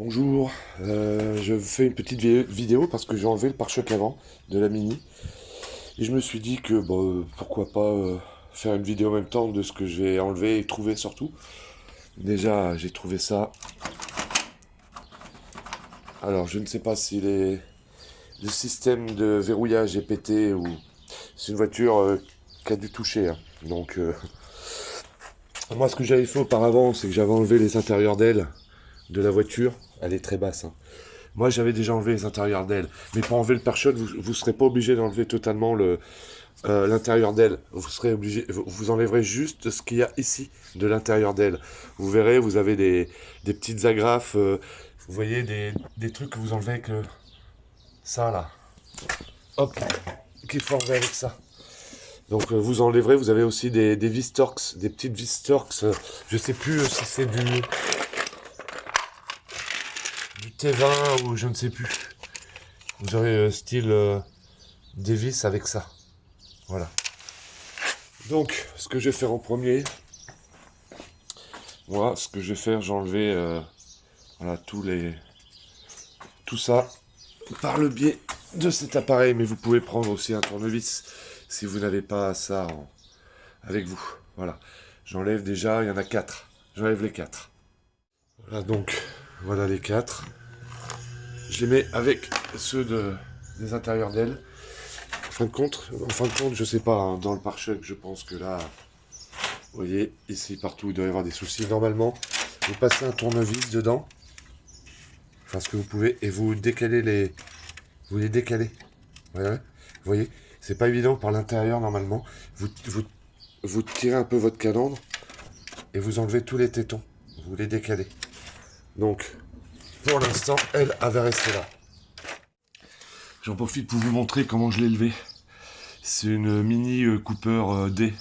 Bonjour, je fais une petite vidéo parce que j'ai enlevé le pare-choc avant de la Mini et je me suis dit que pourquoi pas faire une vidéo en même temps de ce que je vais enlever et trouver surtout. Déjà j'ai trouvé ça. Alors je ne sais pas si le système de verrouillage est pété ou c'est une voiture qui a dû toucher, hein. Donc moi ce que j'avais fait auparavant c'est que j'avais enlevé les intérieurs d'ailes de la voiture. Elle est très basse, hein. Moi, j'avais déjà enlevé les intérieurs d'aile. Mais pour enlever le pare-choc, vous ne serez pas obligé d'enlever totalement l'intérieur d'aile. Vous serez obligé, vous enlèverez juste ce qu'il y a ici de l'intérieur d'aile. Vous verrez, vous avez des petites agrafes. Vous voyez des trucs que vous enlevez avec ça là. Hop, qu'il faut enlever avec ça. Donc vous enlèverez, vous avez aussi des vis Torx, des petites vis Torx. Je sais plus si c'est du T20 ou je ne sais plus. Vous aurez style des vis avec ça. Voilà. Donc, ce que je vais faire en premier, moi, ce que je vais faire, j'ai enlevé voilà, tout ça par le biais de cet appareil. Mais vous pouvez prendre aussi un tournevis si vous n'avez pas ça avec vous. Voilà. J'enlève déjà, il y en a 4. J'enlève les 4. Voilà, donc, voilà les 4. Je les mets avec ceux des intérieurs d'ailes. En fin de compte, je sais pas, hein, dans le pare-choc, je pense que là, vous voyez, ici, partout, il doit y avoir des soucis. Normalement, vous passez un tournevis dedans, enfin ce que vous pouvez, et vous décalez vous les décalez. Voilà. Vous voyez, c'est pas évident par l'intérieur normalement. Vous tirez un peu votre calandre et vous enlevez tous les tétons. Vous les décalez. Donc, pour l'instant, elle avait resté là. J'en profite pour vous montrer comment je l'ai levé. C'est une Mini Cooper D.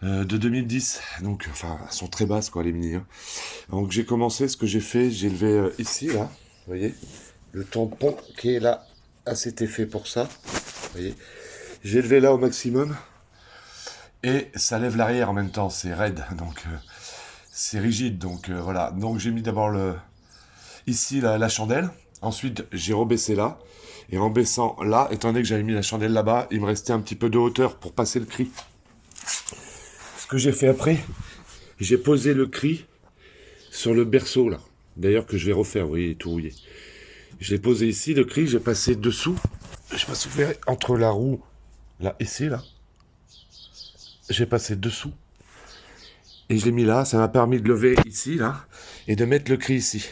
De 2010, donc enfin elles sont très basses quoi les mini, hein. Donc j'ai commencé, ce que j'ai fait, j'ai levé ici là, vous voyez, le tampon qui est là, c'était fait pour ça, vous voyez, j'ai levé là au maximum et ça lève l'arrière en même temps, c'est raide, donc c'est rigide, donc voilà, donc j'ai mis d'abord ici la chandelle, ensuite j'ai rebaissé là, et en baissant là, étant donné que j'avais mis la chandelle là-bas, il me restait un petit peu de hauteur pour passer le cri. Ce que j'ai fait après, j'ai posé le cri sur le berceau là. D'ailleurs que je vais refaire, vous voyez, tout rouillé. Je l'ai posé ici, le cri, j'ai passé dessous. Je sais pas si vous verrez, entre la roue, là, ici, là. J'ai passé dessous. Et je l'ai mis là, ça m'a permis de lever ici, là, et de mettre le cri ici.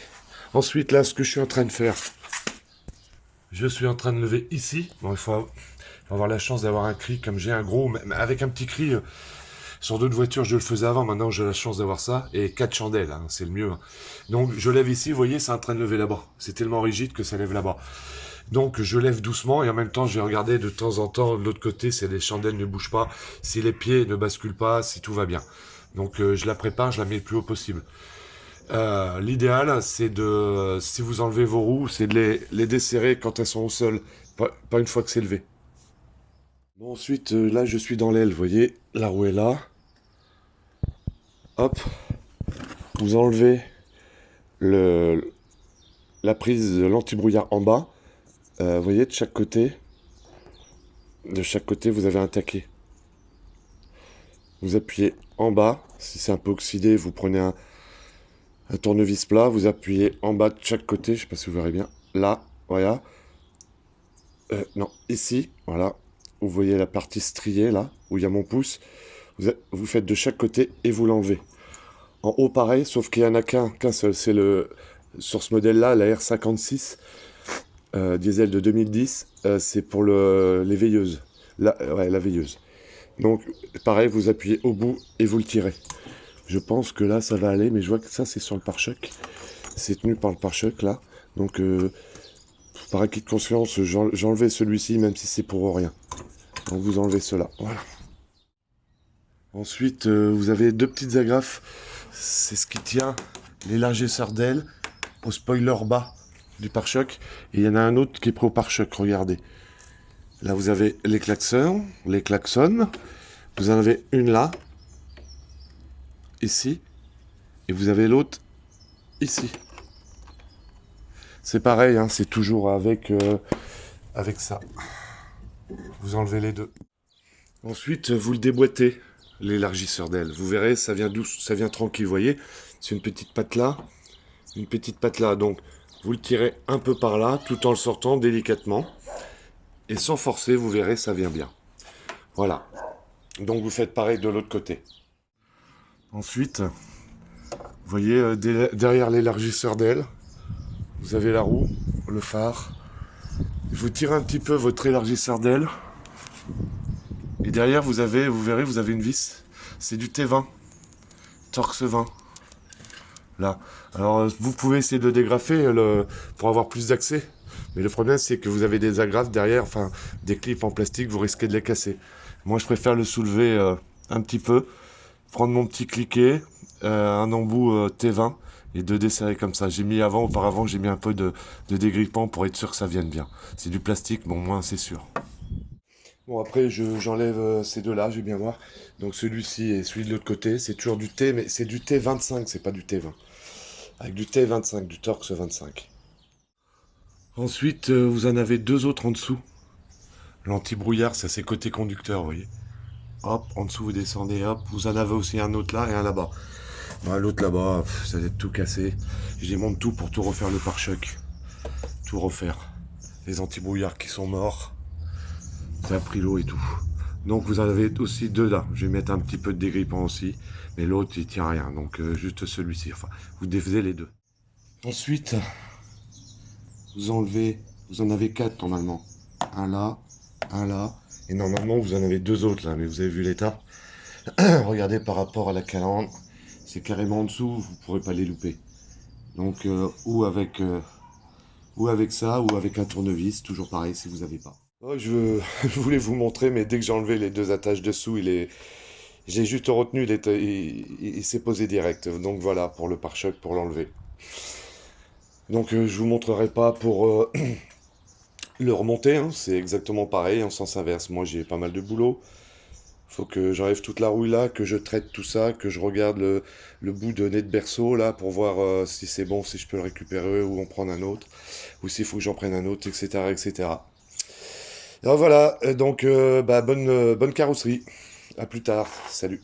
Ensuite, là, ce que je suis en train de faire, je suis en train de lever ici. Bon, il faut avoir la chance d'avoir un cri, comme j'ai un gros, mais avec un petit cri. Sur d'autres voitures, je le faisais avant. Maintenant, j'ai la chance d'avoir ça. Et 4 chandelles, hein, c'est le mieux, hein. Donc, je lève ici. Vous voyez, c'est en train de lever là-bas. C'est tellement rigide que ça lève là-bas. Donc, je lève doucement. Et en même temps, je vais regarder de temps en temps de l'autre côté si les chandelles ne bougent pas, si les pieds ne basculent pas, si tout va bien. Donc, je la prépare, je la mets le plus haut possible. L'idéal, c'est de, si vous enlevez vos roues, c'est de les desserrer quand elles sont au sol. Pas une fois que c'est levé. Bon, ensuite, là, je suis dans l'aile. Vous voyez, la roue est là. Hop, vous enlevez le, la prise de l'antibrouillard en bas. Vous voyez, de chaque côté, vous avez un taquet. Vous appuyez en bas. Si c'est un peu oxydé, vous prenez un tournevis plat. Vous appuyez en bas de chaque côté. Je ne sais pas si vous verrez bien. Là, voilà. Non, ici, voilà. Vous voyez la partie striée, là, où il y a mon pouce. Vous faites de chaque côté et vous l'enlevez. En haut, pareil, sauf qu'il n'y en a qu'un seul. C'est sur ce modèle-là, la R56. Diesel de 2010, c'est pour les veilleuses. Ouais, la veilleuse. Donc, pareil, vous appuyez au bout et vous le tirez. Je pense que là, ça va aller, mais je vois que ça, c'est sur le pare-choc. C'est tenu par le pare-choc, là. Donc, par acquis de conscience, j'enlevais celui-ci, même si c'est pour rien. Donc, vous enlevez cela. Voilà. Ensuite, vous avez deux petites agrafes. C'est ce qui tient l'élargisseur d'aile au spoiler bas du pare-choc. Et il y en a un autre qui est pris au pare-choc, regardez. Là, vous avez les klaxons. Vous en avez une là, ici. Et vous avez l'autre ici. C'est pareil, hein, c'est toujours avec, avec ça. Vous enlevez les deux. Ensuite, vous le déboîtez, l'élargisseur d'aile. Vous verrez, ça vient douce, ça vient tranquille, vous voyez. C'est une petite patte là, une petite patte là. Donc, vous le tirez un peu par là, tout en le sortant délicatement. Et sans forcer, vous verrez, ça vient bien. Voilà. Donc, vous faites pareil de l'autre côté. Ensuite, vous voyez, derrière l'élargisseur d'aile, vous avez la roue, le phare. Vous tirez un petit peu votre élargisseur d'aile. Et derrière, vous verrez, vous avez une vis. C'est du T20. Torx 20. Là. Alors, vous pouvez essayer de dégrafer pour avoir plus d'accès. Mais le problème, c'est que vous avez des agrafes derrière, enfin, des clips en plastique, vous risquez de les casser. Moi, je préfère le soulever un petit peu, prendre mon petit cliquet, un embout T20 et de desserrer comme ça. Auparavant, j'ai mis un peu de dégrippant pour être sûr que ça vienne bien. C'est du plastique, bon, moins c'est sûr. Bon, après, j'enlève ces deux-là, je vais bien voir. Donc, celui-ci et celui de l'autre côté, c'est toujours du T, mais c'est du T25, c'est pas du T20. Avec du T25, du Torx 25. Ensuite, vous en avez deux autres en dessous. L'anti-brouillard, ça c'est côté conducteur, vous voyez. Hop, en dessous vous descendez, hop. Vous en avez aussi un autre là et un là-bas. Bah, l'autre là-bas, ça va être tout cassé. Je démonte tout pour tout refaire le pare-choc. Tout refaire. Les anti-brouillards qui sont morts. Ça a pris l'eau et tout. Donc vous en avez aussi deux là. Je vais mettre un petit peu de dégrippant aussi. Mais l'autre il tient rien. Donc juste celui-ci. Enfin, vous défaisez les deux. Ensuite, vous en avez quatre normalement. Un là, et normalement vous en avez deux autres là, mais vous avez vu l'état. Regardez par rapport à la calandre, c'est carrément en dessous, vous ne pourrez pas les louper. Donc ou avec ça, ou avec un tournevis, toujours pareil si vous n'avez pas. Oh, je voulais vous montrer, mais dès que j'ai enlevé les deux attaches dessous, j'ai juste retenu, il s'est posé direct. Donc voilà, pour le pare-choc, pour l'enlever. Donc je vous montrerai pas pour le remonter, hein, c'est exactement pareil en sens inverse. Moi j'ai pas mal de boulot. Faut que j'enlève toute la rouille là, que je traite tout ça, que je regarde le bout de nez de berceau là pour voir si c'est bon, si je peux le récupérer ou en prendre un autre, ou s'il faut que j'en prenne un autre, etc. etc. Alors voilà, donc bonne carrosserie. À plus tard, salut.